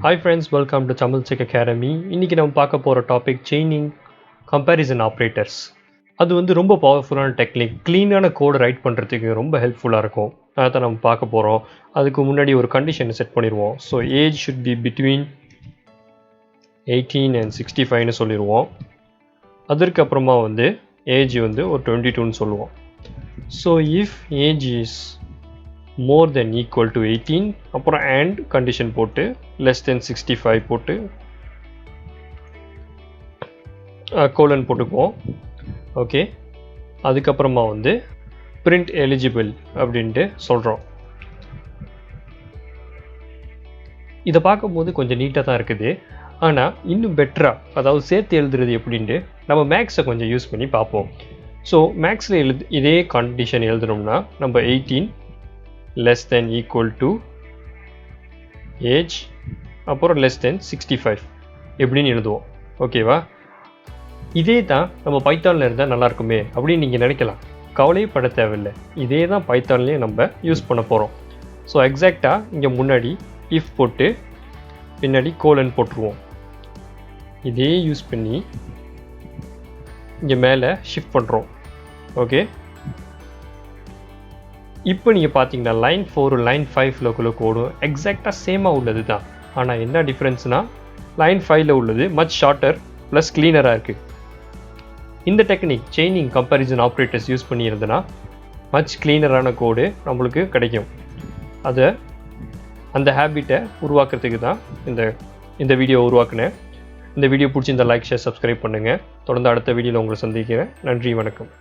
Hi friends, welcome to TamilTechAcademy. இன்னைக்கு நம்ம பார்க்க போற டாபிக் chaining comparison operators. அது வந்து ரொம்ப பவர்ஃபுல்லான டெக்னிக். க்ளீனான கோட் ரைட் பண்ணுறதுக்கு ரொம்ப ஹெல்ப்ஃபுல்லாக இருக்கும். அதை நம்ம பார்க்க போகிறோம். அதுக்கு முன்னாடி ஒரு கண்டிஷனை செட் பண்ணிடுவோம். So age should be between 18 and 65ன்னு சொல்லிடுவோம். அதற்கப்புறமா வந்து ஏஜ் வந்து ஒரு 22ன்னு சொல்லுவோம். So if age is more than equal to 18 அப்புறம் and condition போட்டு less than 65 போட்டு கோலன் போட்டுக்குவோம். ஓகே, அதுக்கப்புறமா வந்து print eligible அப்படின்ட்டு சொல்கிறோம். இதை பார்க்கும்போது கொஞ்சம் நீட்டாக தான் இருக்குது. ஆனால் இன்னும் பெட்டராக, அதாவது சேர்த்து எழுதுறது எப்படின்ட்டு நம்ம மேக்ஸை கொஞ்சம் யூஸ் பண்ணி பார்ப்போம். ஸோ மேக்ஸில் இதே கண்டிஷன் எழுதுனோம்னா நம்ம 18 less than equal to age அப்புறம் less than 65 எப்படின்னு எழுதுவோம். ஓகேவா? இதே தான் நம்ம பைத்தானில் இருந்தால் நல்லாயிருக்குமே அப்படின்னு நீங்கள் நினைக்கலாம். கவலைப்பட தேவையில்லை. இதே தான் பைத்தான்லேயும் நம்ம யூஸ் பண்ண போகிறோம். ஸோ எக்ஸாக்டாக இங்கே முன்னாடி இஃப் போட்டு பின்னாடி கோலன் போட்டுருவோம். இதே யூஸ் பண்ணி இங்கே மேலே ஷிஃப்ட் பண்ணுறோம். ஓகே, இப்போ நீங்கள் பார்த்தீங்கன்னா லைன் 4 லைன் 5 கோடும் எக்ஸாக்டாக சேமாக உள்ளது தான். ஆனால் என்ன டிஃப்ரென்ஸ்னால் லைன் 5ல் உள்ளது மச் ஷார்ட்டர் ப்ளஸ் க்ளீனராக இருக்குது. இந்த technique chaining comparison operators use பண்ணியிருந்தனா மச் க்ளீனரான கோடு நம்மளுக்கு கிடைக்கும். அந்த ஹேபிட்டை உருவாக்குறதுக்கு தான் இந்த வீடியோ உருவாக்குனேன். இந்த வீடியோ பிடிச்சி இந்த லைக் ஷேர் சப்ஸ்கிரைப் பண்ணுங்கள். தொடர்ந்து அடுத்த வீடியோவில் உங்களை சந்திக்கிறேன். நன்றி, வணக்கம்.